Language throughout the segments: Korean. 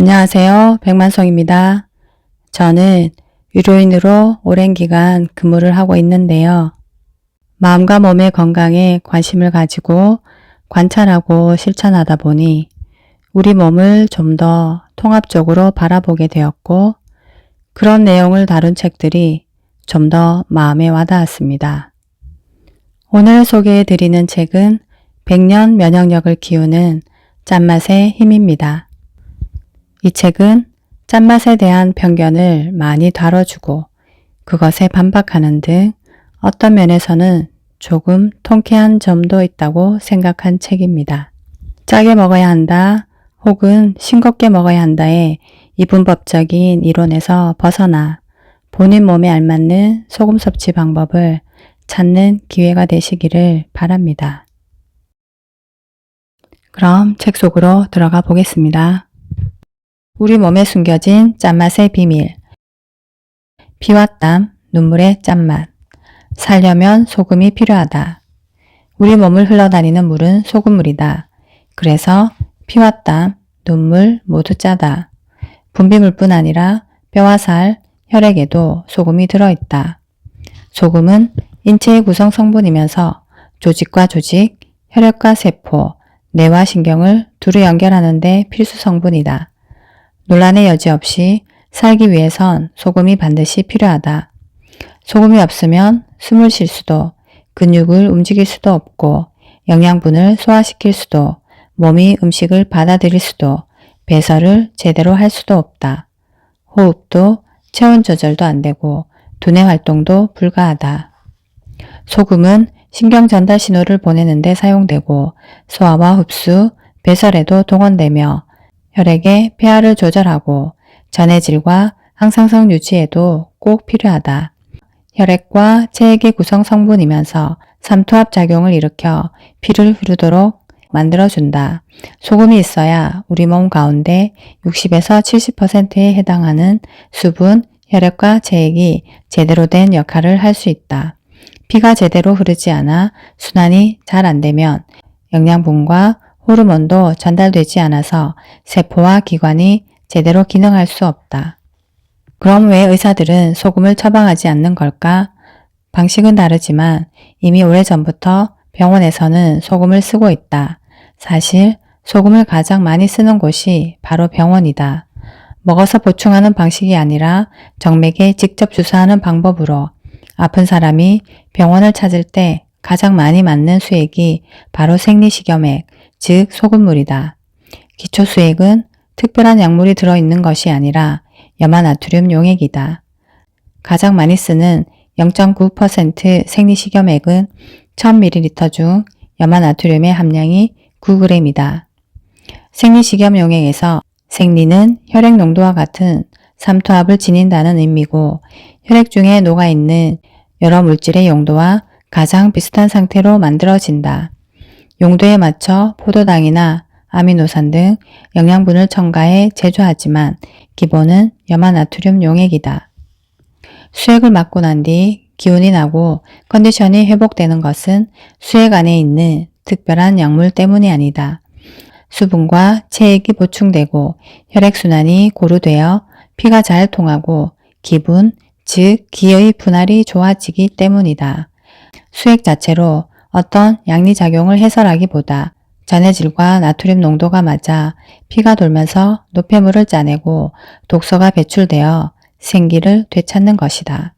안녕하세요. 백만송입니다. 저는 의료인으로 오랜 기간 근무를 하고 있는데요. 마음과 몸의 건강에 관심을 가지고 관찰하고 실천하다 보니 우리 몸을 좀 더 통합적으로 바라보게 되었고 그런 내용을 다룬 책들이 좀 더 마음에 와닿았습니다. 오늘 소개해 드리는 책은 100년 면역력을 키우는 짠맛의 힘입니다. 이 책은 짠맛에 대한 편견을 많이 다뤄주고 그것에 반박하는 등 어떤 면에서는 조금 통쾌한 점도 있다고 생각한 책입니다. 짜게 먹어야 한다 혹은 싱겁게 먹어야 한다의 이분법적인 이론에서 벗어나 본인 몸에 알맞는 소금 섭취 방법을 찾는 기회가 되시기를 바랍니다. 그럼 책 속으로 들어가 보겠습니다. 우리 몸에 숨겨진 짠맛의 비밀. 피와 땀, 눈물의 짠맛. 살려면 소금이 필요하다. 우리 몸을 흘러다니는 물은 소금물이다. 그래서 피와 땀, 눈물 모두 짜다. 분비물뿐 아니라 뼈와 살, 혈액에도 소금이 들어있다. 소금은 인체의 구성 성분이면서 조직과 조직, 혈액과 세포, 뇌와 신경을 두루 연결하는 데 필수 성분이다. 논란의 여지 없이 살기 위해선 소금이 반드시 필요하다. 소금이 없으면 숨을 쉴 수도, 근육을 움직일 수도 없고 영양분을 소화시킬 수도, 몸이 음식을 받아들일 수도, 배설을 제대로 할 수도 없다. 호흡도 체온 조절도 안 되고 두뇌 활동도 불가하다. 소금은 신경 전달 신호를 보내는 데 사용되고 소화와 흡수, 배설에도 동원되며 혈액의 pH를 조절하고 전해질과 항상성 유지에도 꼭 필요하다. 혈액과 체액의 구성 성분이면서 삼투압 작용을 일으켜 피를 흐르도록 만들어준다. 소금이 있어야 우리 몸 가운데 60에서 70%에 해당하는 수분, 혈액과 체액이 제대로 된 역할을 할 수 있다. 피가 제대로 흐르지 않아 순환이 잘 안되면 영양분과 호르몬도 전달되지 않아서 세포와 기관이 제대로 기능할 수 없다. 그럼 왜 의사들은 소금을 처방하지 않는 걸까? 방식은 다르지만 이미 오래전부터 병원에서는 소금을 쓰고 있다. 사실 소금을 가장 많이 쓰는 곳이 바로 병원이다. 먹어서 보충하는 방식이 아니라 정맥에 직접 주사하는 방법으로 아픈 사람이 병원을 찾을 때 가장 많이 맞는 수액이 바로 생리식염액, 즉 소금물이다. 기초수액은 특별한 약물이 들어있는 것이 아니라 염화나트륨 용액이다. 가장 많이 쓰는 0.9% 생리식염액은 1000ml 중 염화나트륨의 함량이 9g이다. 생리식염 용액에서 생리는 혈액 농도와 같은 삼투압을 지닌다는 의미고 혈액 중에 녹아있는 여러 물질의 용도와 가장 비슷한 상태로 만들어진다. 용도에 맞춰 포도당이나 아미노산 등 영양분을 첨가해 제조하지만 기본은 염화나트륨 용액이다. 수액을 맞고 난 뒤 기운이 나고 컨디션이 회복되는 것은 수액 안에 있는 특별한 약물 때문이 아니다. 수분과 체액이 보충되고 혈액순환이 고루되어 피가 잘 통하고 기분, 즉 기의 분할이 좋아지기 때문이다. 수액 자체로 어떤 양리작용을 해설하기보다 전해질과 나트륨 농도가 맞아 피가 돌면서 노폐물을 짜내고 독소가 배출되어 생기를 되찾는 것이다.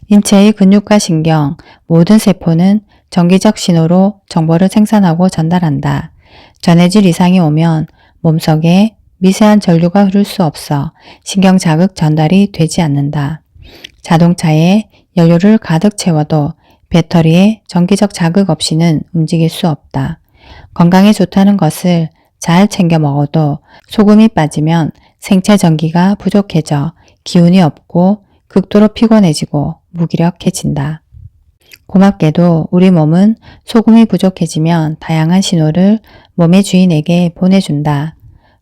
인체의 근육과 신경, 모든 세포는 정기적 신호로 정보를 생산하고 전달한다. 전해질 이상이 오면 몸속에 미세한 전류가 흐를 수 없어 신경 자극 전달이 되지 않는다. 자동차에 연료를 가득 채워도 배터리에 정기적 자극 없이는 움직일 수 없다. 건강에 좋다는 것을 잘 챙겨 먹어도 소금이 빠지면 생체 전기가 부족해져 기운이 없고 극도로 피곤해지고 무기력해진다. 고맙게도 우리 몸은 소금이 부족해지면 다양한 신호를 몸의 주인에게 보내준다.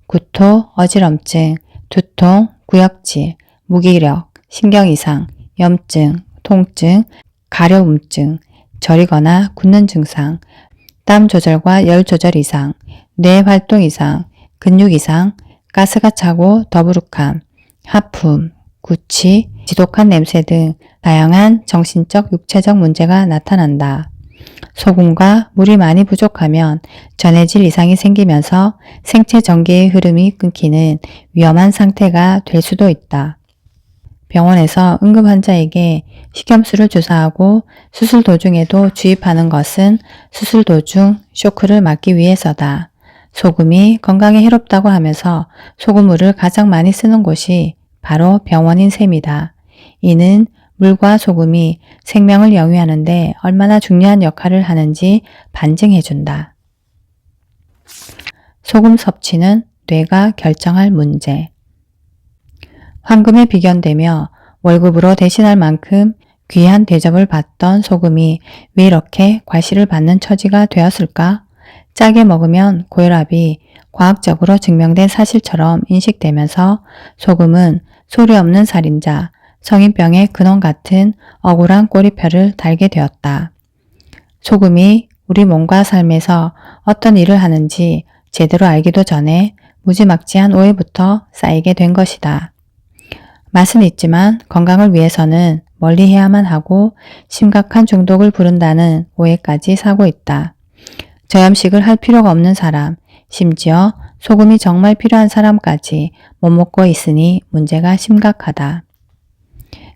구토, 어지럼증, 두통, 구역질, 무기력, 신경이상, 염증, 통증, 가려움증, 저리거나 굳는 증상, 땀 조절과 열 조절 이상, 뇌 활동 이상, 근육 이상, 가스가 차고 더부룩함, 하품, 구취, 지독한 냄새 등 다양한 정신적, 육체적 문제가 나타난다. 소금과 물이 많이 부족하면 전해질 이상이 생기면서 생체 전기의 흐름이 끊기는 위험한 상태가 될 수도 있다. 병원에서 응급 환자에게 식염수를 주사하고 수술 도중에도 주입하는 것은 수술 도중 쇼크를 막기 위해서다. 소금이 건강에 해롭다고 하면서 소금물을 가장 많이 쓰는 곳이 바로 병원인 셈이다. 이는 물과 소금이 생명을 영위하는데 얼마나 중요한 역할을 하는지 반증해준다. 소금 섭취는 뇌가 결정할 문제. 황금에 비견되며 월급으로 대신할 만큼 귀한 대접을 받던 소금이 왜 이렇게 과시를 받는 처지가 되었을까? 짜게 먹으면 고혈압이 과학적으로 증명된 사실처럼 인식되면서 소금은 소리 없는 살인자, 성인병의 근원 같은 억울한 꼬리표를 달게 되었다. 소금이 우리 몸과 삶에서 어떤 일을 하는지 제대로 알기도 전에 무지막지한 오해부터 쌓이게 된 것이다. 맛은 있지만 건강을 위해서는 멀리해야만 하고 심각한 중독을 부른다는 오해까지 사고 있다. 저염식을 할 필요가 없는 사람, 심지어 소금이 정말 필요한 사람까지 못 먹고 있으니 문제가 심각하다.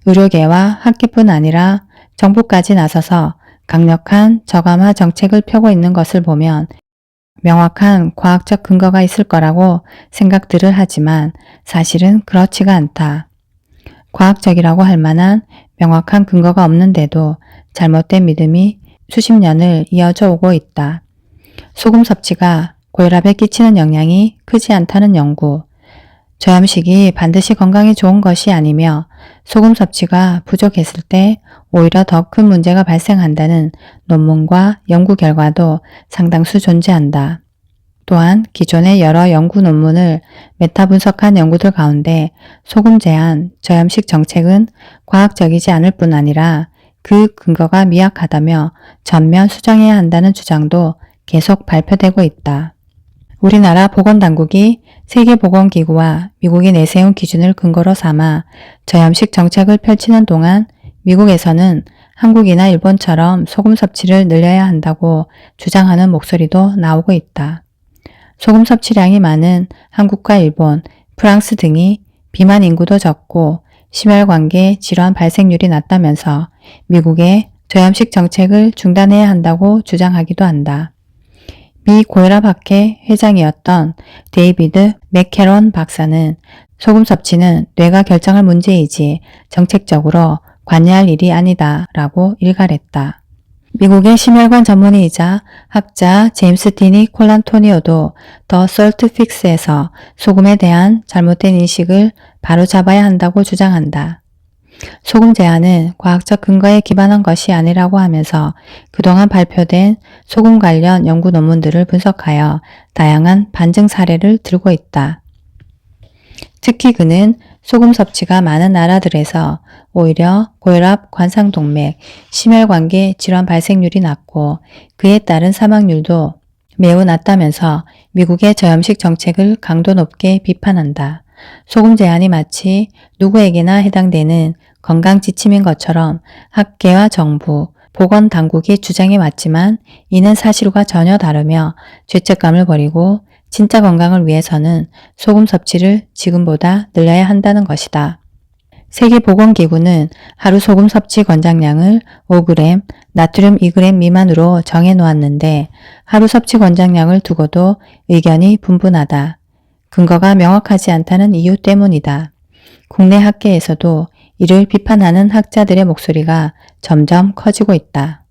의료계와 학계뿐 아니라 정부까지 나서서 강력한 저감화 정책을 펴고 있는 것을 보면 명확한 과학적 근거가 있을 거라고 생각들을 하지만 사실은 그렇지가 않다. 과학적이라고 할 만한 명확한 근거가 없는데도 잘못된 믿음이 수십 년을 이어져 오고 있다. 소금 섭취가 고혈압에 끼치는 영향이 크지 않다는 연구, 저염식이 반드시 건강에 좋은 것이 아니며 소금 섭취가 부족했을 때 오히려 더 큰 문제가 발생한다는 논문과 연구 결과도 상당수 존재한다. 또한 기존의 여러 연구 논문을 메타 분석한 연구들 가운데 소금 제한, 저염식 정책은 과학적이지 않을 뿐 아니라 그 근거가 미약하다며 전면 수정해야 한다는 주장도 계속 발표되고 있다. 우리나라 보건당국이 세계보건기구와 미국이 내세운 기준을 근거로 삼아 저염식 정책을 펼치는 동안 미국에서는 한국이나 일본처럼 소금 섭취를 늘려야 한다고 주장하는 목소리도 나오고 있다. 소금 섭취량이 많은 한국과 일본, 프랑스 등이 비만 인구도 적고 심혈관계 질환 발생률이 낮다면서 미국의 저염식 정책을 중단해야 한다고 주장하기도 한다. 미 고혈압학회 회장이었던 데이비드 맥캐런 박사는 소금 섭취는 뇌가 결정할 문제이지 정책적으로 관여할 일이 아니다 라고 일갈했다. 미국의 심혈관 전문의이자 학자 제임스 디니 콜란토니오도 더 솔트 픽스에서 소금에 대한 잘못된 인식을 바로잡아야 한다고 주장한다. 소금 제한은 과학적 근거에 기반한 것이 아니라고 하면서 그동안 발표된 소금 관련 연구 논문들을 분석하여 다양한 반증 사례를 들고 있다. 특히 그는 소금 섭취가 많은 나라들에서 오히려 고혈압, 관상동맥, 심혈관계 질환 발생률이 낮고 그에 따른 사망률도 매우 낮다면서 미국의 저염식 정책을 강도 높게 비판한다. 소금 제한이 마치 누구에게나 해당되는 건강 지침인 것처럼 학계와 정부, 보건당국이 주장해 왔지만 이는 사실과 전혀 다르며 죄책감을 버리고 진짜 건강을 위해서는 소금 섭취를 지금보다 늘려야 한다는 것이다. 세계보건기구는 하루 소금 섭취 권장량을 5g, 나트륨 2g 미만으로 정해 놓았는데 하루 섭취 권장량을 두고도 의견이 분분하다. 근거가 명확하지 않다는 이유 때문이다. 국내 학계에서도 이를 비판하는 학자들의 목소리가 점점 커지고 있다.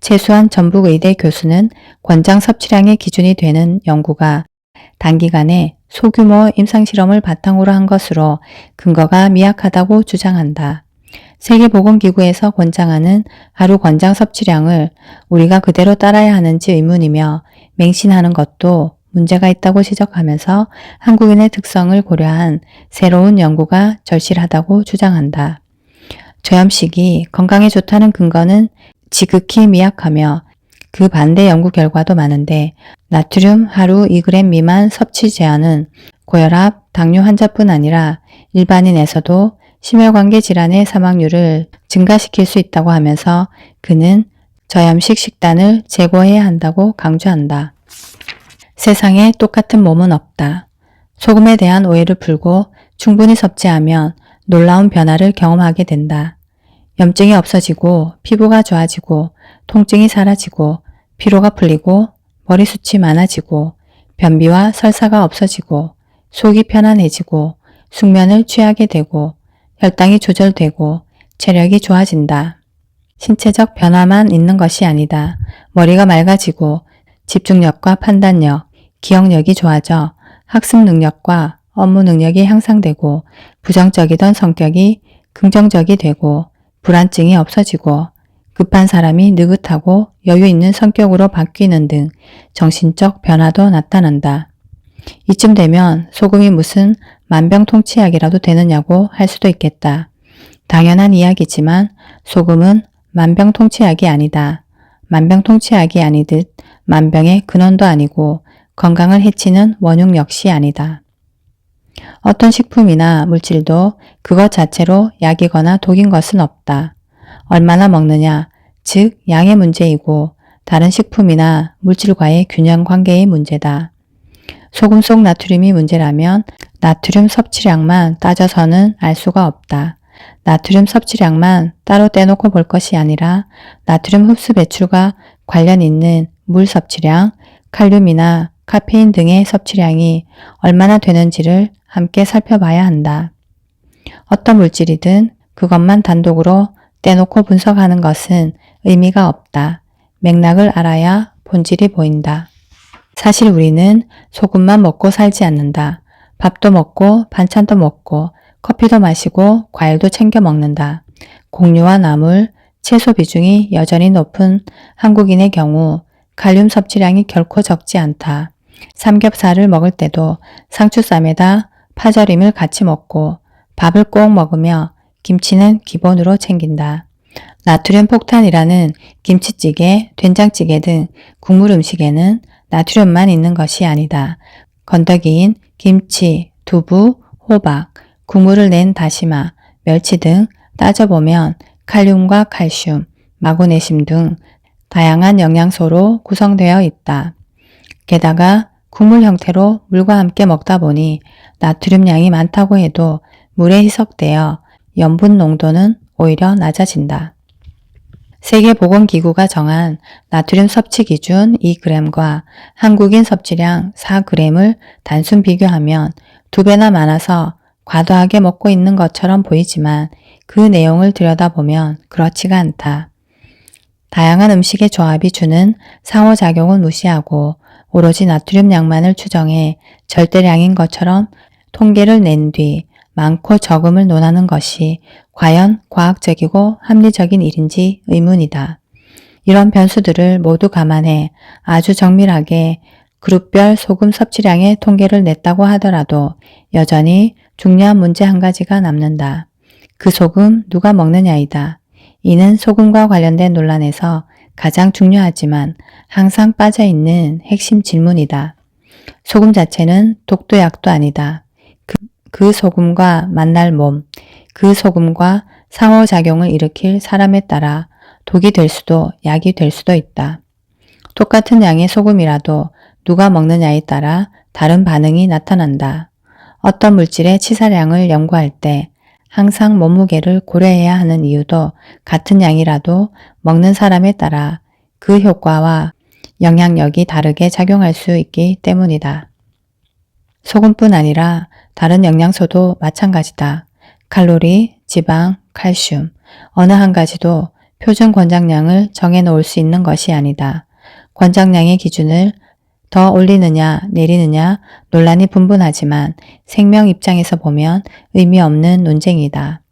최수환 전북의대 교수는 권장 섭취량의 기준이 되는 연구가 단기간에 소규모 임상실험을 바탕으로 한 것으로 근거가 미약하다고 주장한다. 세계보건기구에서 권장하는 하루 권장 섭취량을 우리가 그대로 따라야 하는지 의문이며 맹신하는 것도 문제가 있다고 지적하면서 한국인의 특성을 고려한 새로운 연구가 절실하다고 주장한다. 저염식이 건강에 좋다는 근거는 지극히 미약하며 그 반대 연구 결과도 많은데 나트륨 하루 2g 미만 섭취 제한은 고혈압, 당뇨 환자뿐 아니라 일반인에서도 심혈관계 질환의 사망률을 증가시킬 수 있다고 하면서 그는 저염식 식단을 제고해야 한다고 강조한다. 세상에 똑같은 몸은 없다. 소금에 대한 오해를 풀고 충분히 섭취하면 놀라운 변화를 경험하게 된다. 염증이 없어지고 피부가 좋아지고 통증이 사라지고 피로가 풀리고 머리숱이 많아지고 변비와 설사가 없어지고 속이 편안해지고 숙면을 취하게 되고 혈당이 조절되고 체력이 좋아진다. 신체적 변화만 있는 것이 아니다. 머리가 맑아지고 집중력과 판단력, 기억력이 좋아져 학습 능력과 업무 능력이 향상되고 부정적이던 성격이 긍정적이 되고 불안증이 없어지고 급한 사람이 느긋하고 여유 있는 성격으로 바뀌는 등 정신적 변화도 나타난다. 이쯤 되면 소금이 무슨 만병통치약이라도 되느냐고 할 수도 있겠다. 당연한 이야기지만 소금은 만병통치약이 아니다. 만병통치약이 아니듯 만병의 근원도 아니고 건강을 해치는 원흉 역시 아니다. 어떤 식품이나 물질도 그것 자체로 약이거나 독인 것은 없다. 얼마나 먹느냐, 즉 양의 문제이고 다른 식품이나 물질과의 균형 관계의 문제다. 소금 속 나트륨이 문제라면 나트륨 섭취량만 따져서는 알 수가 없다. 나트륨 섭취량만 따로 떼놓고 볼 것이 아니라 나트륨 흡수 배출과 관련 있는 물 섭취량, 칼륨이나 카페인 등의 섭취량이 얼마나 되는지를 함께 살펴봐야 한다. 어떤 물질이든 그것만 단독으로 떼놓고 분석하는 것은 의미가 없다. 맥락을 알아야 본질이 보인다. 사실 우리는 소금만 먹고 살지 않는다. 밥도 먹고 반찬도 먹고 커피도 마시고 과일도 챙겨 먹는다. 곡류와 나물, 채소 비중이 여전히 높은 한국인의 경우 칼륨 섭취량이 결코 적지 않다. 삼겹살을 먹을 때도 상추쌈에다 파절임을 같이 먹고 밥을 꼭 먹으며 김치는 기본으로 챙긴다. 나트륨 폭탄이라는 김치찌개, 된장찌개 등 국물 음식에는 나트륨만 있는 것이 아니다. 건더기인 김치, 두부, 호박, 국물을 낸 다시마, 멸치 등 따져보면 칼륨과 칼슘, 마그네슘 등 다양한 영양소로 구성되어 있다. 게다가 국물 형태로 물과 함께 먹다 보니 나트륨 양이 많다고 해도 물에 희석되어 염분 농도는 오히려 낮아진다. 세계보건기구가 정한 나트륨 섭취 기준 2g과 한국인 섭취량 4g을 단순 비교하면 2배나 많아서 과도하게 먹고 있는 것처럼 보이지만 그 내용을 들여다보면 그렇지가 않다. 다양한 음식의 조합이 주는 상호작용은 무시하고 오로지 나트륨 양만을 추정해 절대량인 것처럼 통계를 낸 뒤 많고 적음을 논하는 것이 과연 과학적이고 합리적인 일인지 의문이다. 이런 변수들을 모두 감안해 아주 정밀하게 그룹별 소금 섭취량의 통계를 냈다고 하더라도 여전히 중요한 문제 한 가지가 남는다. 그 소금 누가 먹느냐이다. 이는 소금과 관련된 논란에서 가장 중요하지만 항상 빠져있는 핵심 질문이다. 소금 자체는 독도 약도 아니다. 그 소금과 만날 몸, 그 소금과 상호작용을 일으킬 사람에 따라 독이 될 수도 약이 될 수도 있다. 똑같은 양의 소금이라도 누가 먹느냐에 따라 다른 반응이 나타난다. 어떤 물질의 치사량을 연구할 때 항상 몸무게를 고려해야 하는 이유도 같은 양이라도 먹는 사람에 따라 그 효과와 영향력이 다르게 작용할 수 있기 때문이다. 소금뿐 아니라 다른 영양소도 마찬가지다. 칼로리, 지방, 칼슘, 어느 한 가지도 표준 권장량을 정해 놓을 수 있는 것이 아니다. 권장량의 기준을 더 올리느냐 내리느냐 논란이 분분하지만 생명 입장에서 보면 의미 없는 논쟁이다.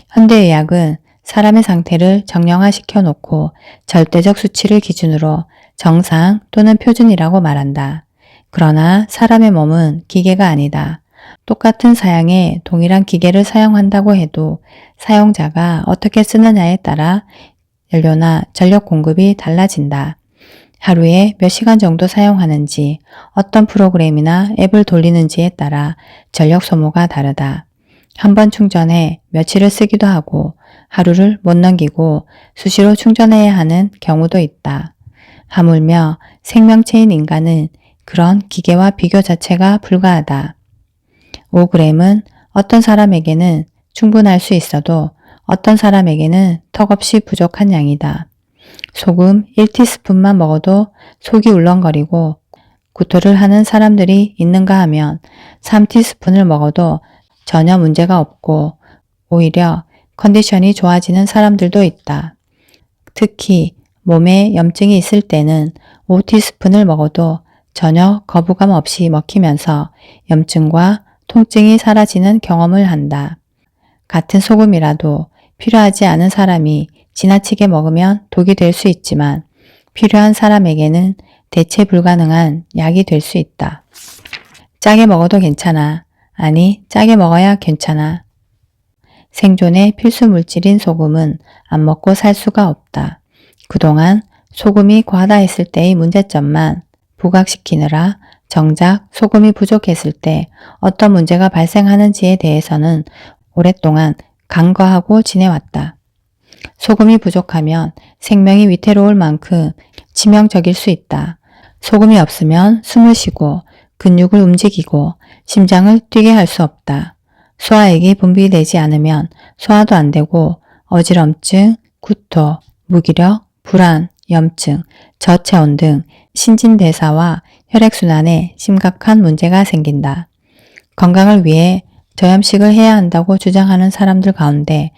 현대의학은 사람의 상태를 정량화시켜 놓고 절대적 수치를 기준으로 정상 또는 표준이라고 말한다. 그러나 사람의 몸은 기계가 아니다. 똑같은 사양에 동일한 기계를 사용한다고 해도 사용자가 어떻게 쓰느냐에 따라 연료나 전력 공급이 달라진다. 하루에 몇 시간 정도 사용하는지, 어떤 프로그램이나 앱을 돌리는지에 따라 전력 소모가 다르다. 한 번 충전해 며칠을 쓰기도 하고 하루를 못 넘기고 수시로 충전해야 하는 경우도 있다. 하물며 생명체인 인간은 그런 기계와 비교 자체가 불가하다. 5g은 어떤 사람에게는 충분할 수 있어도 어떤 사람에게는 턱없이 부족한 양이다. 소금 1티스푼만 먹어도 속이 울렁거리고 구토를 하는 사람들이 있는가 하면 3티스푼을 먹어도 전혀 문제가 없고 오히려 컨디션이 좋아지는 사람들도 있다. 특히 몸에 염증이 있을 때는 5티스푼을 먹어도 전혀 거부감 없이 먹히면서 염증과 통증이 사라지는 경험을 한다. 같은 소금이라도 필요하지 않은 사람이 지나치게 먹으면 독이 될 수 있지만 필요한 사람에게는 대체 불가능한 약이 될 수 있다. 짜게 먹어도 괜찮아. 아니, 짜게 먹어야 괜찮아. 생존의 필수 물질인 소금은 안 먹고 살 수가 없다. 그동안 소금이 과하다 했을 때의 문제점만 부각시키느라 정작 소금이 부족했을 때 어떤 문제가 발생하는지에 대해서는 오랫동안 간과하고 지내왔다. 소금이 부족하면 생명이 위태로울 만큼 치명적일 수 있다. 소금이 없으면 숨을 쉬고 근육을 움직이고 심장을 뛰게 할 수 없다. 소화액이 분비되지 않으면 소화도 안 되고 어지럼증, 구토, 무기력, 불안, 염증, 저체온 등 신진대사와 혈액순환에 심각한 문제가 생긴다. 건강을 위해 저염식을 해야 한다고 주장하는 사람들 가운데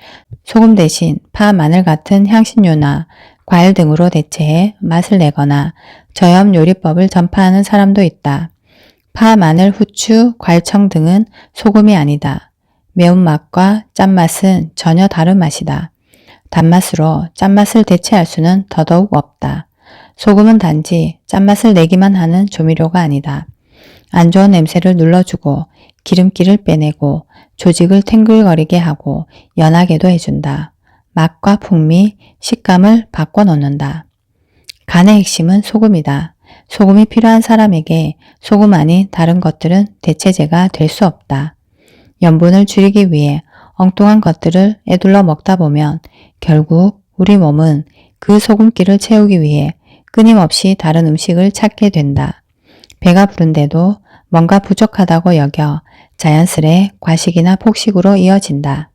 소금 대신 파, 마늘 같은 향신료나 과일 등으로 대체해 맛을 내거나 저염 요리법을 전파하는 사람도 있다. 파, 마늘, 후추, 괄청 등은 소금이 아니다. 매운맛과 짠맛은 전혀 다른 맛이다. 단맛으로 짠맛을 대체할 수는 더더욱 없다. 소금은 단지 짠맛을 내기만 하는 조미료가 아니다. 안 좋은 냄새를 눌러주고 기름기를 빼내고 조직을 탱글거리게 하고 연하게도 해준다. 맛과 풍미, 식감을 바꿔놓는다. 간의 핵심은 소금이다. 소금이 필요한 사람에게 소금 아닌 다른 것들은 대체제가 될 수 없다. 염분을 줄이기 위해 엉뚱한 것들을 에둘러 먹다 보면 결국 우리 몸은 그 소금기를 채우기 위해 끊임없이 다른 음식을 찾게 된다. 배가 부른데도 뭔가 부족하다고 여겨 자연스레 과식이나 폭식으로 이어진다.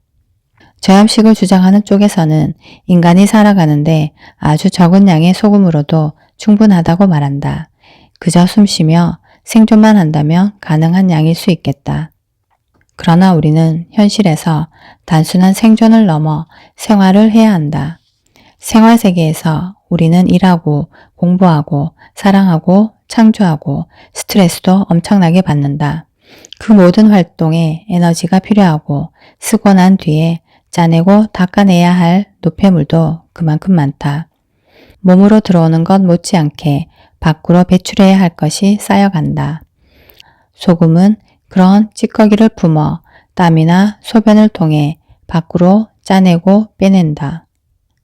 저염식을 주장하는 쪽에서는 인간이 살아가는데 아주 적은 양의 소금으로도 충분하다고 말한다. 그저 숨쉬며 생존만 한다면 가능한 양일 수 있겠다. 그러나 우리는 현실에서 단순한 생존을 넘어 생활을 해야 한다. 생활 세계에서 우리는 일하고 공부하고 사랑하고 창조하고 스트레스도 엄청나게 받는다. 그 모든 활동에 에너지가 필요하고 쓰고 난 뒤에 짜내고 닦아내야 할 노폐물도 그만큼 많다. 몸으로 들어오는 것 못지않게 밖으로 배출해야 할 것이 쌓여간다. 소금은 그런 찌꺼기를 품어 땀이나 소변을 통해 밖으로 짜내고 빼낸다.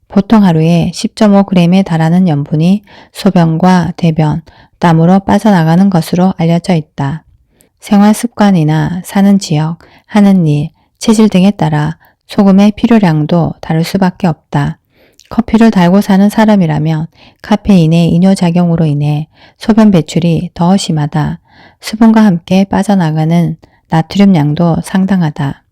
보통 하루에 10.5g에 달하는 염분이 소변과 대변, 땀으로 빠져나가는 것으로 알려져 있다. 생활 습관이나 사는 지역, 하는 일, 체질 등에 따라 소금의 필요량도 다를 수밖에 없다. 커피를 달고 사는 사람이라면 카페인의 이뇨작용으로 인해 소변 배출이 더 심하다. 수분과 함께 빠져나가는 나트륨 양도 상당하다.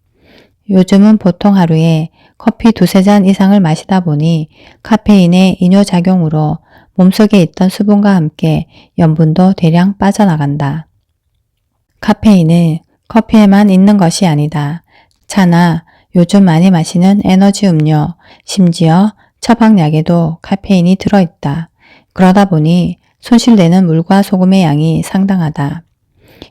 요즘은 보통 하루에 커피 2-3잔 이상을 마시다 보니 카페인의 이뇨작용으로 몸속에 있던 수분과 함께 염분도 대량 빠져나간다. 카페인은 커피에만 있는 것이 아니다. 차나 요즘 많이 마시는 에너지 음료, 심지어 처방약에도 카페인이 들어있다. 그러다 보니 손실되는 물과 소금의 양이 상당하다.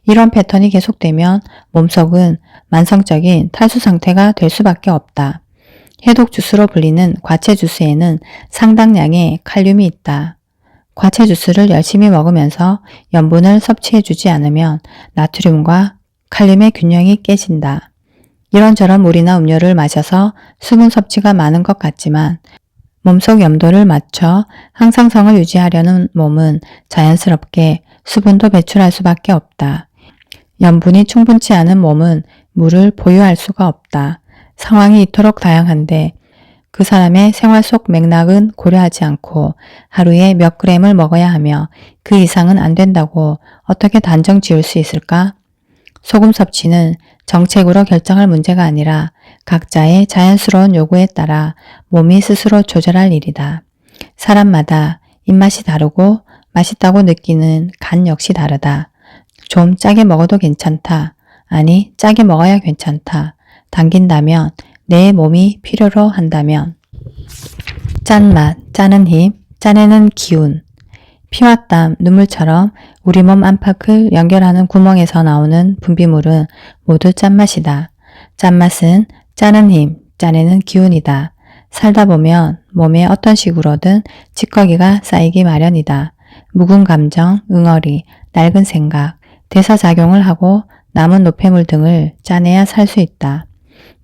이런 패턴이 계속되면 몸속은 만성적인 탈수 상태가 될 수밖에 없다. 해독 주스로 불리는 과채 주스에는 상당량의 칼륨이 있다. 과채 주스를 열심히 먹으면서 염분을 섭취해주지 않으면 나트륨과 칼륨의 균형이 깨진다. 이런저런 물이나 음료를 마셔서 수분 섭취가 많은 것 같지만 몸속 염도를 맞춰 항상성을 유지하려는 몸은 자연스럽게 수분도 배출할 수밖에 없다. 염분이 충분치 않은 몸은 물을 보유할 수가 없다. 상황이 이토록 다양한데 그 사람의 생활 속 맥락은 고려하지 않고 하루에 몇 그램을 먹어야 하며 그 이상은 안 된다고 어떻게 단정 지을 수 있을까? 소금 섭취는 정책으로 결정할 문제가 아니라 각자의 자연스러운 요구에 따라 몸이 스스로 조절할 일이다. 사람마다 입맛이 다르고 맛있다고 느끼는 간 역시 다르다. 좀 짜게 먹어도 괜찮다. 아니, 짜게 먹어야 괜찮다. 당긴다면, 내 몸이 필요로 한다면. 짠맛, 짜는 힘, 짜내는 기운. 피와 땀, 눈물처럼 우리 몸 안팎을 연결하는 구멍에서 나오는 분비물은 모두 짠맛이다. 짠맛은 짜는 힘, 짜내는 기운이다. 살다 보면 몸에 어떤 식으로든 찌꺼기가 쌓이기 마련이다. 묵은 감정, 응어리, 낡은 생각, 대사작용을 하고 남은 노폐물 등을 짜내야 살 수 있다.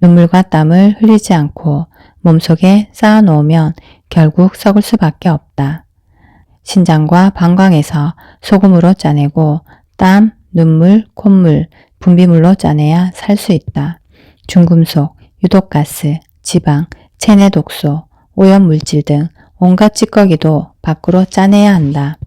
눈물과 땀을 흘리지 않고 몸속에 쌓아놓으면 결국 썩을 수밖에 없다. 신장과 방광에서 소금으로 짜내고 땀, 눈물, 콧물, 분비물로 짜내야 살 수 있다. 중금속, 유독가스, 지방, 체내 독소, 오염물질 등 온갖 찌꺼기도 밖으로 짜내야 한다.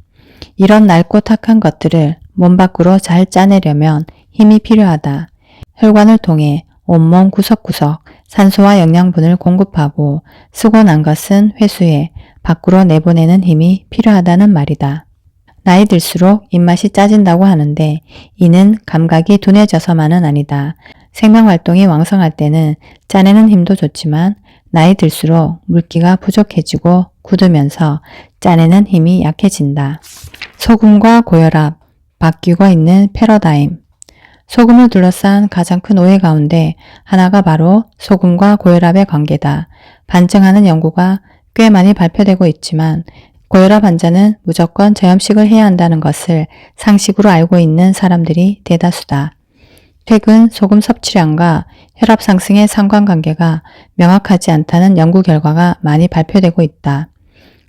이런 낡고 탁한 것들을 몸 밖으로 잘 짜내려면 힘이 필요하다. 혈관을 통해 온몸 구석구석 산소와 영양분을 공급하고 쓰고 난 것은 회수해 밖으로 내보내는 힘이 필요하다는 말이다. 나이 들수록 입맛이 짜진다고 하는데 이는 감각이 둔해져서만은 아니다. 생명활동이 왕성할 때는 짜내는 힘도 좋지만 나이 들수록 물기가 부족해지고 굳으면서 짜내는 힘이 약해진다. 소금과 고혈압, 바뀌고 있는 패러다임. 소금을 둘러싼 가장 큰 오해 가운데 하나가 바로 소금과 고혈압의 관계다. 반증하는 연구가 꽤 많이 발표되고 있지만 고혈압 환자는 무조건 저염식을 해야 한다는 것을 상식으로 알고 있는 사람들이 대다수다. 최근 소금 섭취량과 혈압 상승의 상관관계가 명확하지 않다는 연구 결과가 많이 발표되고 있다.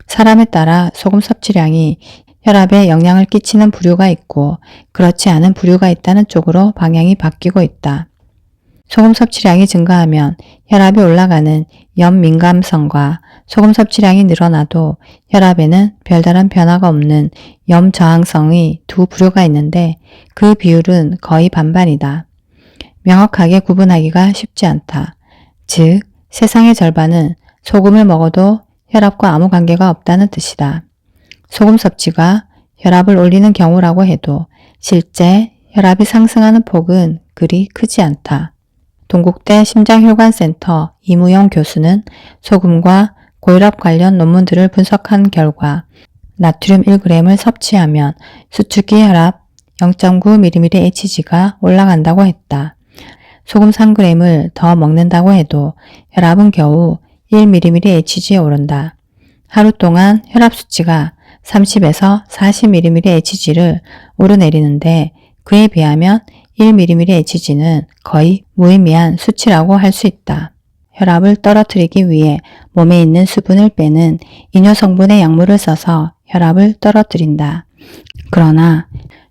사람에 따라 소금 섭취량이 혈압에 영향을 끼치는 부류가 있고 그렇지 않은 부류가 있다는 쪽으로 방향이 바뀌고 있다. 소금 섭취량이 증가하면 혈압이 올라가는 염 민감성과 소금 섭취량이 늘어나도 혈압에는 별다른 변화가 없는 염 저항성의 두 부류가 있는데 그 비율은 거의 반반이다. 명확하게 구분하기가 쉽지 않다. 즉, 세상의 절반은 소금을 먹어도 혈압과 아무 관계가 없다는 뜻이다. 소금 섭취가 혈압을 올리는 경우라고 해도 실제 혈압이 상승하는 폭은 그리 크지 않다. 동국대 심장혈관센터 이무영 교수는 소금과 고혈압 관련 논문들을 분석한 결과 나트륨 1g을 섭취하면 수축기 혈압 0.9mmHg가 올라간다고 했다. 소금 3g을 더 먹는다고 해도 혈압은 겨우 1mmHg에 오른다. 하루 동안 혈압 수치가 30에서 40mmHg를 오르내리는데 그에 비하면 1mmHg는 거의 무의미한 수치라고 할 수 있다. 혈압을 떨어뜨리기 위해 몸에 있는 수분을 빼는 이뇨 성분의 약물을 써서 혈압을 떨어뜨린다. 그러나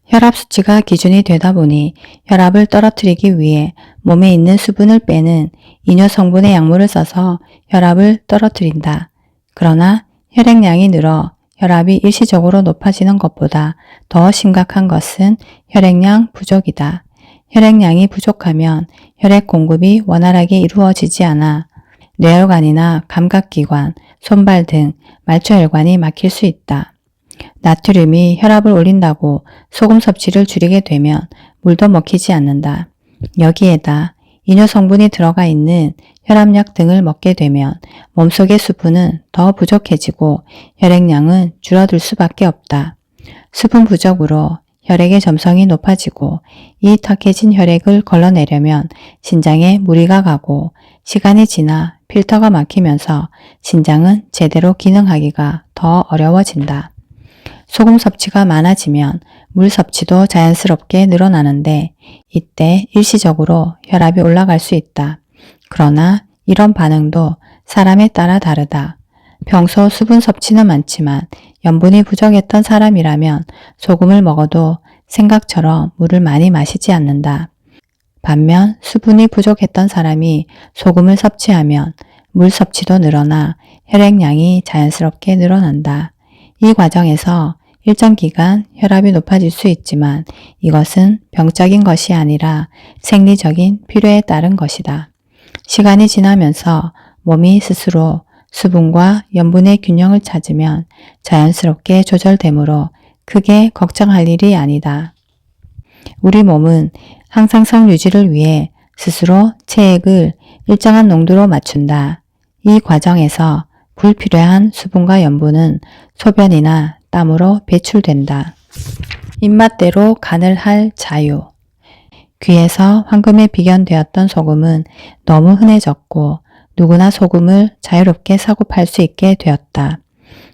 혈압 수치가 기준이 되다 보니 혈압을 떨어뜨리기 위해 몸에 있는 수분을 빼는 이뇨 성분의 약물을 써서 혈압을 떨어뜨린다. 그러나 혈액량이 늘어 혈압이 일시적으로 높아지는 것보다 더 심각한 것은 혈액량 부족이다. 혈액량이 부족하면 혈액 공급이 원활하게 이루어지지 않아 뇌혈관이나 감각기관, 손발 등 말초혈관이 막힐 수 있다. 나트륨이 혈압을 올린다고 소금 섭취를 줄이게 되면 물도 먹히지 않는다. 여기에다 이뇨 성분이 들어가 있는 혈압약 등을 먹게 되면 몸속의 수분은 더 부족해지고 혈액량은 줄어들 수밖에 없다. 수분 부족으로 혈액의 점성이 높아지고 이 탁해진 혈액을 걸러내려면 신장에 무리가 가고 시간이 지나 필터가 막히면서 신장은 제대로 기능하기가 더 어려워진다. 소금 섭취가 많아지면 물 섭취도 자연스럽게 늘어나는데 이때 일시적으로 혈압이 올라갈 수 있다. 그러나 이런 반응도 사람에 따라 다르다. 평소 수분 섭취는 많지만 염분이 부족했던 사람이라면 소금을 먹어도 생각처럼 물을 많이 마시지 않는다. 반면 수분이 부족했던 사람이 소금을 섭취하면 물 섭취도 늘어나 혈액량이 자연스럽게 늘어난다. 이 과정에서 일정 기간 혈압이 높아질 수 있지만 이것은 병적인 것이 아니라 생리적인 필요에 따른 것이다. 시간이 지나면서 몸이 스스로 수분과 염분의 균형을 찾으면 자연스럽게 조절되므로 크게 걱정할 일이 아니다. 우리 몸은 항상성 유지를 위해 스스로 체액을 일정한 농도로 맞춘다. 이 과정에서 불필요한 수분과 염분은 소변이나 땀으로 배출된다. 입맛대로 간을 할 자유. 귀에서 황금에 비견되었던 소금은 너무 흔해졌고 누구나 소금을 자유롭게 사고 팔 수 있게 되었다.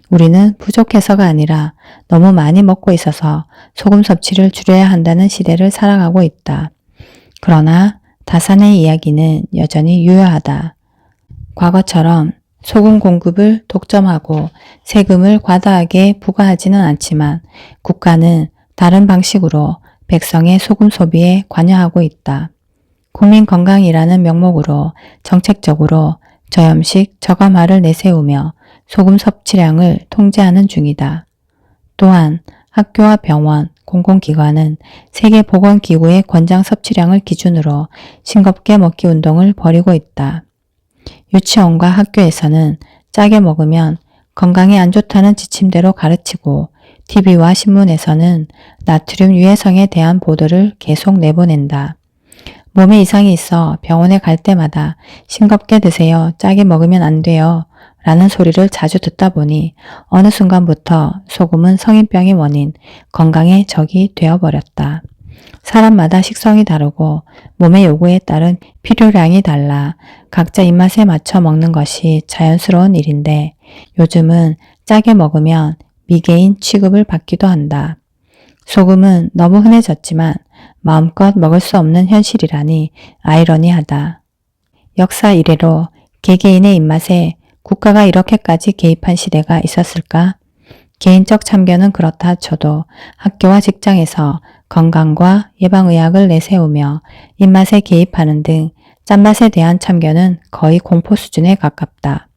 우리는 부족해서가 아니라 너무 많이 먹고 있어서 소금 섭취를 줄여야 한다는 시대를 살아가고 있다. 그러나 다산의 이야기는 여전히 유효하다. 과거처럼 소금 공급을 독점하고 세금을 과다하게 부과하지는 않지만 국가는 다른 방식으로 백성의 소금 소비에 관여하고 있다. 국민건강이라는 명목으로 정책적으로 저염식 저감화를 내세우며 소금 섭취량을 통제하는 중이다. 또한 학교와 병원, 공공기관은 세계보건기구의 권장 섭취량을 기준으로 싱겁게 먹기 운동을 벌이고 있다. 유치원과 학교에서는 짜게 먹으면 건강에 안 좋다는 지침대로 가르치고 TV와 신문에서는 나트륨 유해성에 대한 보도를 계속 내보낸다. 몸에 이상이 있어 병원에 갈 때마다 싱겁게 드세요, 짜게 먹으면 안 돼요 라는 소리를 자주 듣다 보니 어느 순간부터 소금은 성인병의 원인, 건강의 적이 되어버렸다. 사람마다 식성이 다르고 몸의 요구에 따른 필요량이 달라 각자 입맛에 맞춰 먹는 것이 자연스러운 일인데 요즘은 짜게 먹으면 미개인 취급을 받기도 한다. 소금은 너무 흔해졌지만 마음껏 먹을 수 없는 현실이라니 아이러니하다. 역사 이래로 개개인의 입맛에 국가가 이렇게까지 개입한 시대가 있었을까? 개인적 참견은 그렇다 쳐도 학교와 직장에서 건강과 예방의학을 내세우며 입맛에 개입하는 등 짠맛에 대한 참견은 거의 공포 수준에 가깝다.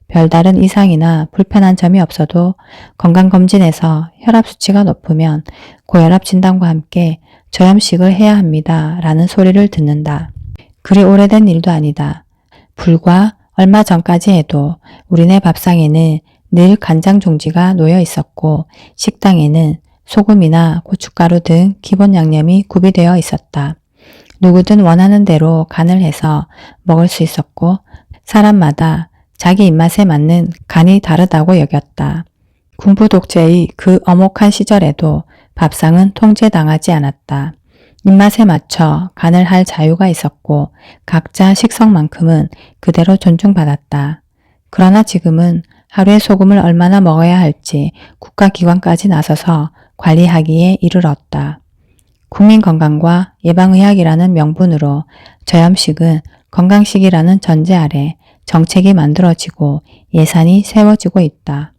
별다른 이상이나 불편한 점이 없어도 건강검진에서 혈압 수치가 높으면 고혈압 진단과 함께 저염식을 해야 합니다 라는 소리를 듣는다. 그리 오래된 일도 아니다. 불과 얼마 전까지 해도 우리네 밥상에는 늘 간장 종지가 놓여 있었고 식당에는 소금이나 고춧가루 등 기본 양념이 구비되어 있었다. 누구든 원하는 대로 간을 해서 먹을 수 있었고 사람마다 자기 입맛에 맞는 간이 다르다고 여겼다. 군부 독재의 그 엄혹한 시절에도 밥상은 통제당하지 않았다. 입맛에 맞춰 간을 할 자유가 있었고 각자 식성만큼은 그대로 존중받았다. 그러나 지금은 하루에 소금을 얼마나 먹어야 할지 국가기관까지 나서서 관리하기에 이르렀다. 국민건강과 예방의학이라는 명분으로 저염식은 건강식이라는 전제 아래 정책이 만들어지고 예산이 세워지고 있다.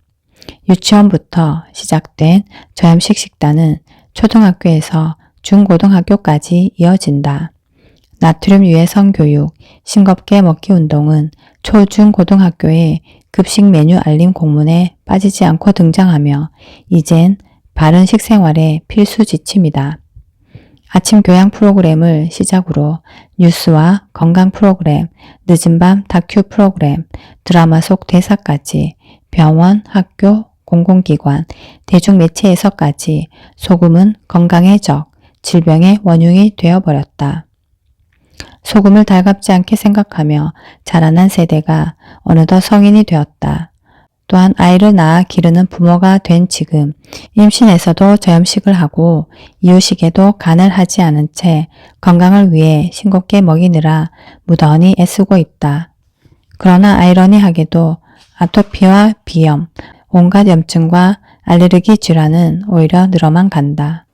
유치원부터 시작된 저염식 식단은 초등학교에서 중고등학교까지 이어진다. 나트륨 유해성 교육, 싱겁게 먹기 운동은 초중고등학교의 급식 메뉴 알림 공문에 빠지지 않고 등장하며 이젠 바른 식생활의 필수 지침이다. 아침 교양 프로그램을 시작으로 뉴스와 건강 프로그램, 늦은 밤 다큐 프로그램, 드라마 속 대사까지 병원, 학교, 공공기관, 대중매체에서까지 소금은 건강의 적, 질병의 원흉이 되어버렸다. 소금을 달갑지 않게 생각하며 자라난 세대가 어느덧 성인이 되었다. 또한 아이를 낳아 기르는 부모가 된 지금 임신에서도 저염식을 하고 이유식에도 간을 하지 않은 채 건강을 위해 싱겁게 먹이느라 무던히 애쓰고 있다. 그러나 아이러니하게도 아토피와 비염, 온갖 염증과 알레르기 질환은 오히려 늘어만 간다.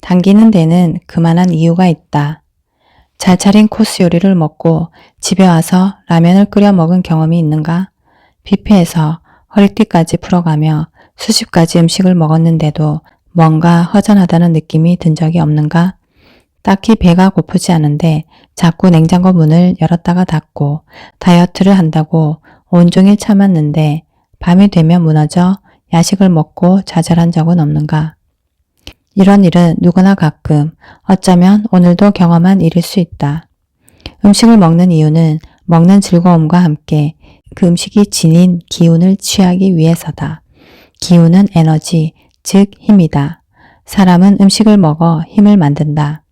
당기는 데는 그만한 이유가 있다. 잘 차린 코스 요리를 먹고 집에 와서 라면을 끓여 먹은 경험이 있는가? 뷔페에서 허리띠까지 풀어가며 수십 가지 음식을 먹었는데도 뭔가 허전하다는 느낌이 든 적이 없는가? 딱히 배가 고프지 않은데 자꾸 냉장고 문을 열었다가 닫고 다이어트를 한다고 온종일 참았는데 밤이 되면 무너져 야식을 먹고 좌절한 적은 없는가? 이런 일은 누구나 가끔 어쩌면 오늘도 경험한 일일 수 있다. 음식을 먹는 이유는 먹는 즐거움과 함께 그 음식이 지닌 기운을 취하기 위해서다. 기운은 에너지, 즉 힘이다. 사람은 음식을 먹어 힘을 만든다.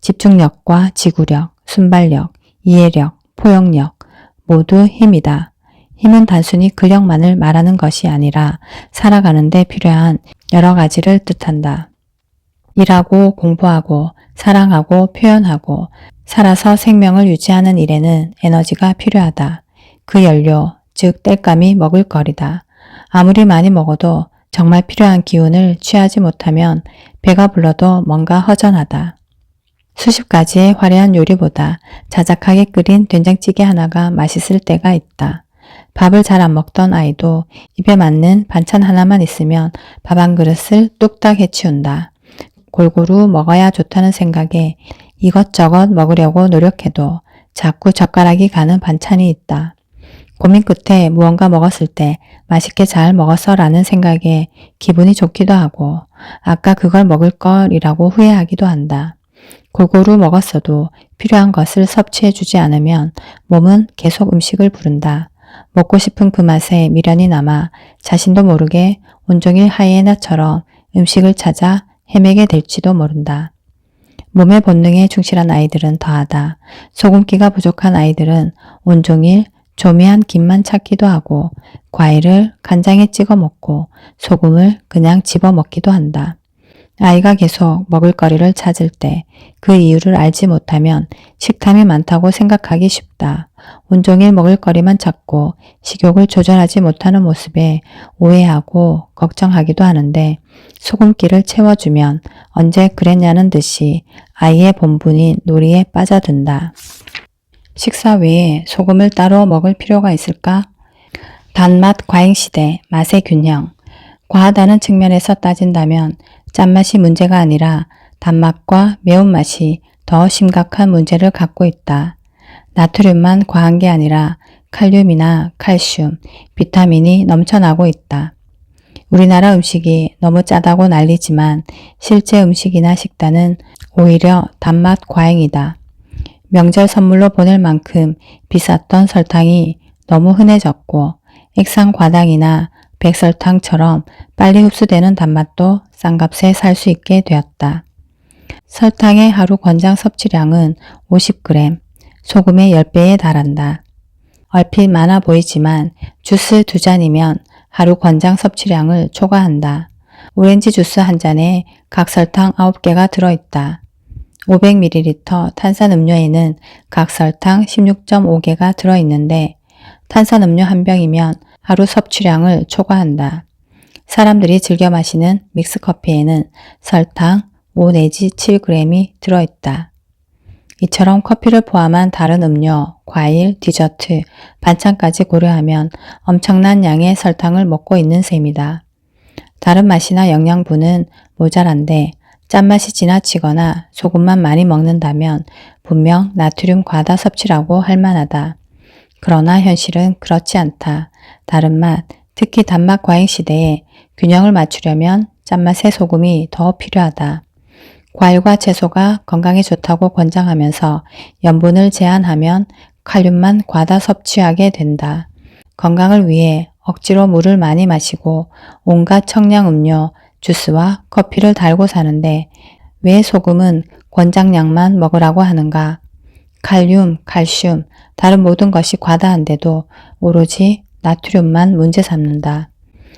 집중력과 지구력, 순발력, 이해력, 포용력 모두 힘이다. 힘은 단순히 근력만을 말하는 것이 아니라 살아가는 데 필요한 여러 가지를 뜻한다. 일하고 공부하고 사랑하고 표현하고 살아서 생명을 유지하는 일에는 에너지가 필요하다. 그 연료, 즉 땔감이 먹을거리다. 아무리 많이 먹어도 정말 필요한 기운을 취하지 못하면 배가 불러도 뭔가 허전하다. 수십 가지의 화려한 요리보다 자작하게 끓인 된장찌개 하나가 맛있을 때가 있다. 밥을 잘 안 먹던 아이도 입에 맞는 반찬 하나만 있으면 밥 한 그릇을 뚝딱 해치운다. 골고루 먹어야 좋다는 생각에 이것저것 먹으려고 노력해도 자꾸 젓가락이 가는 반찬이 있다. 고민 끝에 무언가 먹었을 때 맛있게 잘 먹었어 라는 생각에 기분이 좋기도 하고 아까 그걸 먹을 걸이라고 후회하기도 한다. 골고루 먹었어도 필요한 것을 섭취해주지 않으면 몸은 계속 음식을 부른다. 먹고 싶은 그 맛에 미련이 남아 자신도 모르게 온종일 하이에나처럼 음식을 찾아 헤매게 될지도 모른다. 몸의 본능에 충실한 아이들은 더하다. 소금기가 부족한 아이들은 온종일 조미한 김만 찾기도 하고 과일을 간장에 찍어 먹고 소금을 그냥 집어 먹기도 한다. 아이가 계속 먹을거리를 찾을 때 그 이유를 알지 못하면 식탐이 많다고 생각하기 쉽다. 온종일 먹을거리만 찾고 식욕을 조절하지 못하는 모습에 오해하고 걱정하기도 하는데 소금기를 채워주면 언제 그랬냐는 듯이 아이의 본분인 놀이에 빠져든다. 식사 외에 소금을 따로 먹을 필요가 있을까? 단맛 과잉시대, 맛의 균형. 과하다는 측면에서 따진다면 짠맛이 문제가 아니라 단맛과 매운맛이 더 심각한 문제를 갖고 있다. 나트륨만 과한 게 아니라 칼륨이나 칼슘, 비타민이 넘쳐나고 있다. 우리나라 음식이 너무 짜다고 난리지만 실제 음식이나 식단은 오히려 단맛 과잉이다. 명절 선물로 보낼 만큼 비쌌던 설탕이 너무 흔해졌고 액상과당이나 백설탕처럼 빨리 흡수되는 단맛도 싼값에 살 수 있게 되었다. 설탕의 하루 권장 섭취량은 50g, 소금의 10배에 달한다. 얼핏 많아 보이지만 주스 2잔이면 하루 권장 섭취량을 초과한다. 오렌지 주스 한 잔에 각설탕 9개가 들어있다. 500ml 탄산음료에는 각설탕 16.5개가 들어있는데 탄산음료 한 병이면 하루 섭취량을 초과한다. 사람들이 즐겨 마시는 믹스커피에는 설탕 5 내지 7g이 들어있다. 이처럼 커피를 포함한 다른 음료, 과일, 디저트, 반찬까지 고려하면 엄청난 양의 설탕을 먹고 있는 셈이다. 다른 맛이나 영양분은 모자란데 짠맛이 지나치거나 소금만 많이 먹는다면 분명 나트륨 과다 섭취라고 할 만하다. 그러나 현실은 그렇지 않다. 다른 맛, 특히 단맛 과잉 시대에 균형을 맞추려면 짠맛의 소금이 더 필요하다. 과일과 채소가 건강에 좋다고 권장하면서 염분을 제한하면 칼륨만 과다 섭취하게 된다. 건강을 위해 억지로 물을 많이 마시고 온갖 청량음료, 주스와 커피를 달고 사는데 왜 소금은 권장량만 먹으라고 하는가? 칼륨, 칼슘, 다른 모든 것이 과다한데도 오로지 나트륨만 문제 삼는다.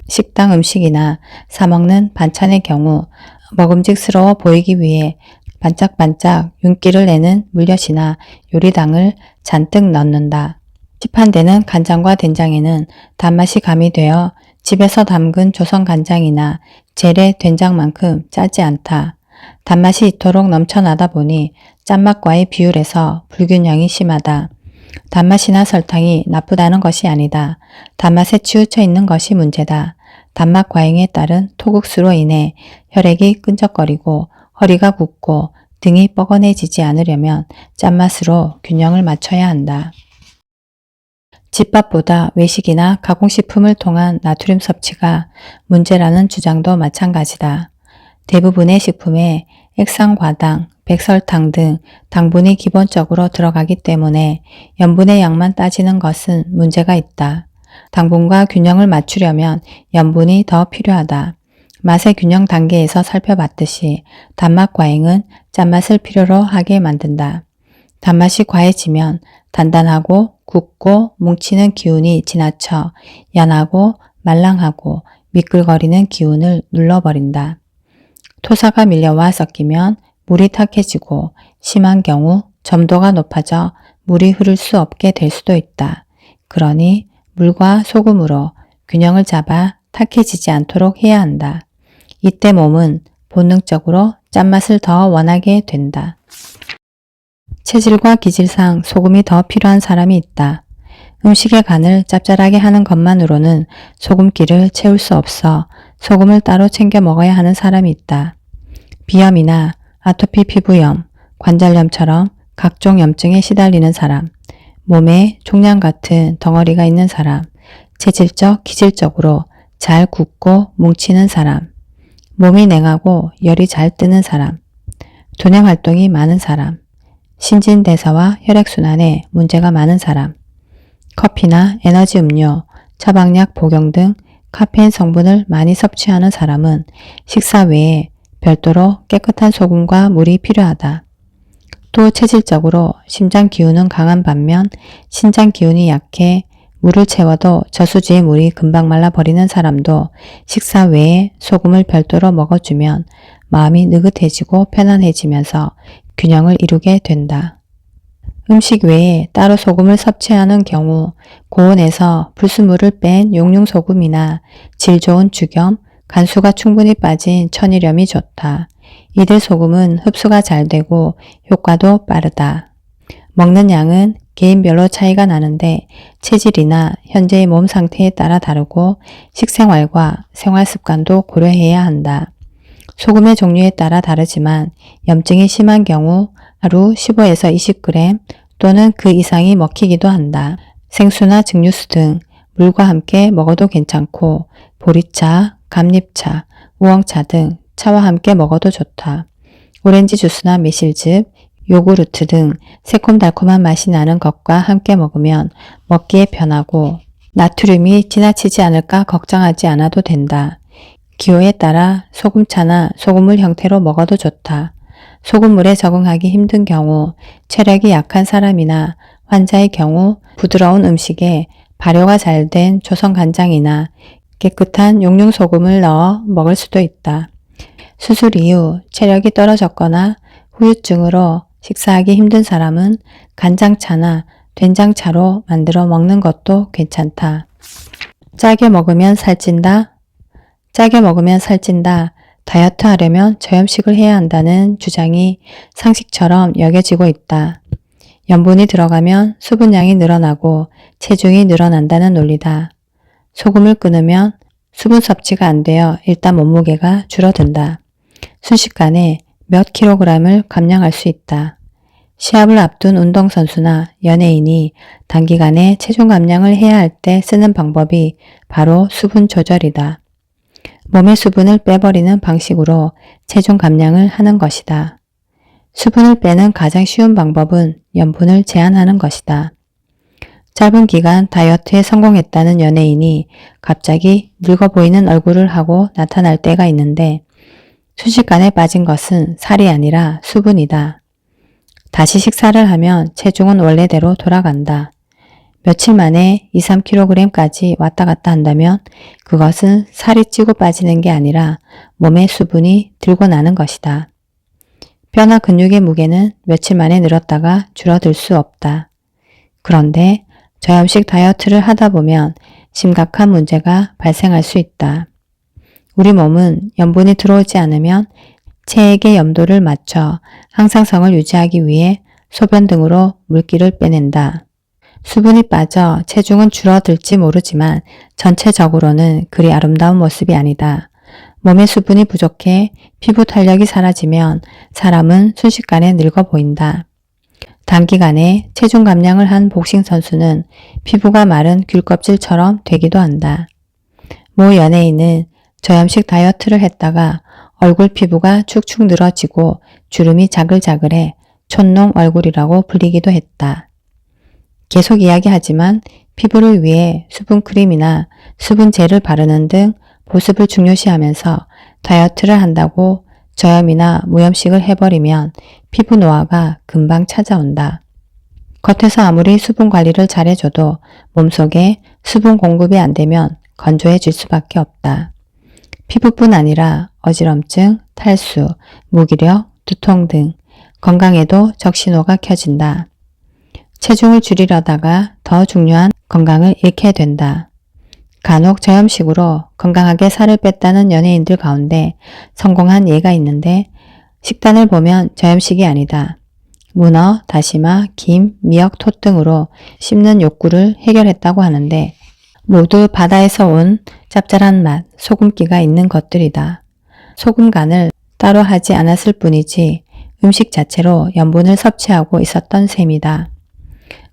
식당 음식이나 사먹는 반찬의 경우 먹음직스러워 보이기 위해 반짝반짝 윤기를 내는 물엿이나 요리당을 잔뜩 넣는다. 시판되는 간장과 된장에는 단맛이 가미되어 집에서 담근 조선 간장이나 재래 된장만큼 짜지 않다. 단맛이 이토록 넘쳐나다 보니 짠맛과의 비율에서 불균형이 심하다. 단맛이나 설탕이 나쁘다는 것이 아니다. 단맛에 치우쳐 있는 것이 문제다. 단맛 과잉에 따른 토국수로 인해 혈액이 끈적거리고 허리가 붓고 등이 뻐근해지지 않으려면 짠맛으로 균형을 맞춰야 한다. 집밥보다 외식이나 가공식품을 통한 나트륨 섭취가 문제라는 주장도 마찬가지다. 대부분의 식품에 액상과당, 백설탕 등 당분이 기본적으로 들어가기 때문에 염분의 양만 따지는 것은 문제가 있다. 당분과 균형을 맞추려면 염분이 더 필요하다. 맛의 균형 단계에서 살펴봤듯이 단맛 과잉은 짠맛을 필요로 하게 만든다. 단맛이 과해지면 단단하고 굳고 뭉치는 기운이 지나쳐 연하고 말랑하고 미끌거리는 기운을 눌러버린다. 토사가 밀려와 섞이면 물이 탁해지고 심한 경우 점도가 높아져 물이 흐를 수 없게 될 수도 있다. 그러니 물과 소금으로 균형을 잡아 탁해지지 않도록 해야 한다. 이때 몸은 본능적으로 짠맛을 더 원하게 된다. 체질과 기질상 소금이 더 필요한 사람이 있다. 음식의 간을 짭짤하게 하는 것만으로는 소금기를 채울 수 없어 소금을 따로 챙겨 먹어야 하는 사람이 있다. 비염이나 아토피 피부염, 관절염처럼 각종 염증에 시달리는 사람, 몸에 종양 같은 덩어리가 있는 사람, 체질적, 기질적으로 잘 굳고 뭉치는 사람, 몸이 냉하고 열이 잘 뜨는 사람, 두뇌 활동이 많은 사람, 신진대사와 혈액순환에 문제가 많은 사람, 커피나 에너지 음료, 처방약 복용 등 카페인 성분을 많이 섭취하는 사람은 식사 외에 별도로 깨끗한 소금과 물이 필요하다. 또 체질적으로 심장 기운은 강한 반면 신장 기운이 약해 물을 채워도 저수지의 물이 금방 말라버리는 사람도 식사 외에 소금을 별도로 먹어주면 마음이 느긋해지고 편안해지면서 균형을 이루게 된다. 음식 외에 따로 소금을 섭취하는 경우 고온에서 불순물을 뺀 용융소금이나 질 좋은 죽염, 간수가 충분히 빠진 천일염이 좋다. 이들 소금은 흡수가 잘 되고 효과도 빠르다. 먹는 양은 개인별로 차이가 나는데 체질이나 현재의 몸 상태에 따라 다르고 식생활과 생활 습관도 고려해야 한다. 소금의 종류에 따라 다르지만 염증이 심한 경우 하루 15에서 20g 또는 그 이상이 먹히기도 한다. 생수나 증류수 등 물과 함께 먹어도 괜찮고 보리차, 감잎차, 우엉차 등 차와 함께 먹어도 좋다. 오렌지 주스나 매실즙, 요구르트 등 새콤달콤한 맛이 나는 것과 함께 먹으면 먹기에 편하고 나트륨이 지나치지 않을까 걱정하지 않아도 된다. 기호에 따라 소금차나 소금물 형태로 먹어도 좋다. 소금물에 적응하기 힘든 경우, 체력이 약한 사람이나 환자의 경우 부드러운 음식에 발효가 잘 된 조선간장이나 깨끗한 용융소금을 넣어 먹을 수도 있다. 수술 이후 체력이 떨어졌거나 후유증으로 식사하기 힘든 사람은 간장차나 된장차로 만들어 먹는 것도 괜찮다. 짜게 먹으면 살찐다. 짜게 먹으면 살찐다. 다이어트 하려면 저염식을 해야 한다는 주장이 상식처럼 여겨지고 있다. 염분이 들어가면 수분량이 늘어나고 체중이 늘어난다는 논리다. 소금을 끊으면 수분 섭취가 안 되어 일단 몸무게가 줄어든다. 순식간에 몇 킬로그램을 감량할 수 있다. 시합을 앞둔 운동선수나 연예인이 단기간에 체중 감량을 해야 할 때 쓰는 방법이 바로 수분 조절이다. 몸의 수분을 빼버리는 방식으로 체중 감량을 하는 것이다. 수분을 빼는 가장 쉬운 방법은 염분을 제한하는 것이다. 짧은 기간 다이어트에 성공했다는 연예인이 갑자기 늙어 보이는 얼굴을 하고 나타날 때가 있는데 순식간에 빠진 것은 살이 아니라 수분이다. 다시 식사를 하면 체중은 원래대로 돌아간다. 며칠 만에 2, 3kg까지 왔다 갔다 한다면 그것은 살이 찌고 빠지는 게 아니라 몸의 수분이 들고 나는 것이다. 뼈나 근육의 무게는 며칠 만에 늘었다가 줄어들 수 없다. 그런데 저염식 다이어트를 하다 보면 심각한 문제가 발생할 수 있다. 우리 몸은 염분이 들어오지 않으면 체액의 염도를 맞춰 항상성을 유지하기 위해 소변 등으로 물기를 빼낸다. 수분이 빠져 체중은 줄어들지 모르지만 전체적으로는 그리 아름다운 모습이 아니다. 몸에 수분이 부족해 피부 탄력이 사라지면 사람은 순식간에 늙어 보인다. 단기간에 체중 감량을 한 복싱 선수는 피부가 마른 귤껍질처럼 되기도 한다. 모 연예인은 저염식 다이어트를 했다가 얼굴 피부가 축축 늘어지고 주름이 자글자글해 촌농 얼굴이라고 불리기도 했다. 계속 이야기하지만 피부를 위해 수분크림이나 수분젤을 바르는 등 보습을 중요시하면서 다이어트를 한다고 저염이나 무염식을 해버리면 피부 노화가 금방 찾아온다. 겉에서 아무리 수분 관리를 잘해줘도 몸속에 수분 공급이 안 되면 건조해질 수밖에 없다. 피부뿐 아니라 어지럼증, 탈수, 무기력, 두통 등 건강에도 적신호가 켜진다. 체중을 줄이려다가 더 중요한 건강을 잃게 된다. 간혹 저염식으로 건강하게 살을 뺐다는 연예인들 가운데 성공한 예가 있는데 식단을 보면 저염식이 아니다. 문어, 다시마, 김, 미역, 톳 등으로 씹는 욕구를 해결했다고 하는데 모두 바다에서 온 짭짤한 맛, 소금기가 있는 것들이다. 소금 간을 따로 하지 않았을 뿐이지 음식 자체로 염분을 섭취하고 있었던 셈이다.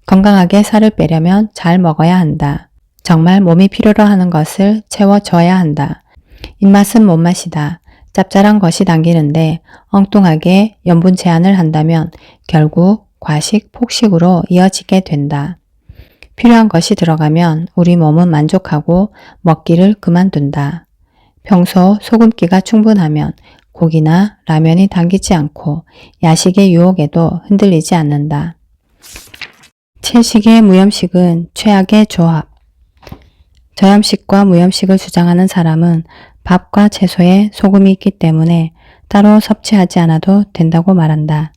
건강하게 살을 빼려면 잘 먹어야 한다. 정말 몸이 필요로 하는 것을 채워줘야 한다. 입맛은 못 마시다. 짭짤한 것이 당기는데 엉뚱하게 염분 제한을 한다면 결국 과식, 폭식으로 이어지게 된다. 필요한 것이 들어가면 우리 몸은 만족하고 먹기를 그만둔다. 평소 소금기가 충분하면 고기나 라면이 당기지 않고 야식의 유혹에도 흔들리지 않는다. 채식의 무염식은 최악의 조합. 저염식과 무염식을 주장하는 사람은 밥과 채소에 소금이 있기 때문에 따로 섭취하지 않아도 된다고 말한다.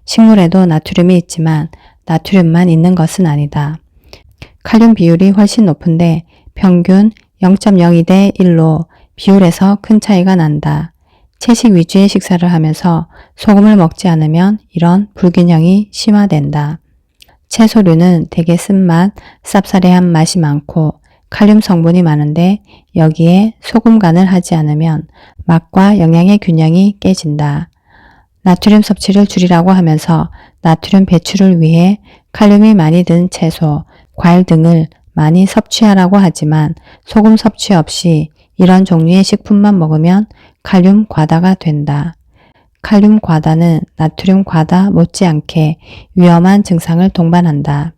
식물에도 나트륨이 있지만 나트륨만 있는 것은 아니다. 칼륨 비율이 훨씬 높은데 평균 0.02 대 1로 비율에서 큰 차이가 난다. 채식 위주의 식사를 하면서 소금을 먹지 않으면 이런 불균형이 심화된다. 채소류는 되게 쓴맛, 쌉싸래한 맛이 많고 칼륨 성분이 많은데 여기에 소금 간을 하지 않으면 맛과 영양의 균형이 깨진다. 나트륨 섭취를 줄이라고 하면서 나트륨 배출을 위해 칼륨이 많이 든 채소, 과일 등을 많이 섭취하라고 하지만 소금 섭취 없이 이런 종류의 식품만 먹으면 칼륨 과다가 된다. 칼륨 과다는 나트륨 과다 못지않게 위험한 증상을 동반한다.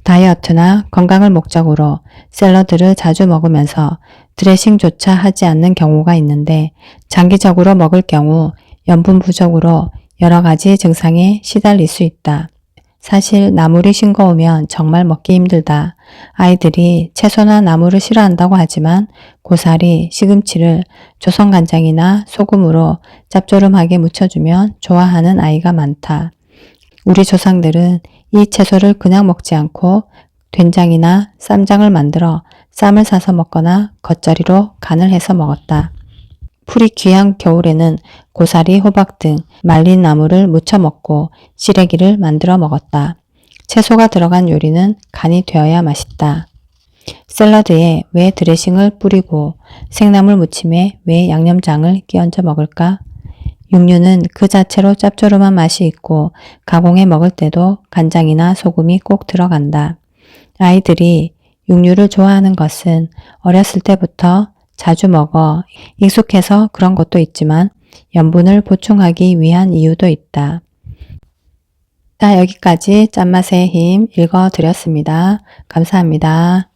다이어트나 건강을 목적으로 샐러드를 자주 먹으면서 드레싱조차 하지 않는 경우가 있는데 장기적으로 먹을 경우 염분 부족으로 여러 가지 증상에 시달릴 수 있다. 사실 나물이 싱거우면 정말 먹기 힘들다. 아이들이 채소나 나물을 싫어한다고 하지만 고사리, 시금치를 조선간장이나 소금으로 짭조름하게 무쳐주면 좋아하는 아이가 많다. 우리 조상들은 이 채소를 그냥 먹지 않고 된장이나 쌈장을 만들어 쌈을 싸서 먹거나 겉절이로 간을 해서 먹었다. 풀이 귀한 겨울에는 고사리, 호박 등 말린 나물을 무쳐 먹고 시래기를 만들어 먹었다. 채소가 들어간 요리는 간이 되어야 맛있다. 샐러드에 왜 드레싱을 뿌리고 생나물 무침에 왜 양념장을 끼얹어 먹을까? 육류는 그 자체로 짭조름한 맛이 있고 가공해 먹을 때도 간장이나 소금이 꼭 들어간다. 아이들이 육류를 좋아하는 것은 어렸을 때부터 자주 먹어 익숙해서 그런 것도 있지만 염분을 보충하기 위한 이유도 있다. 자, 여기까지 짠맛의 힘 읽어드렸습니다. 감사합니다.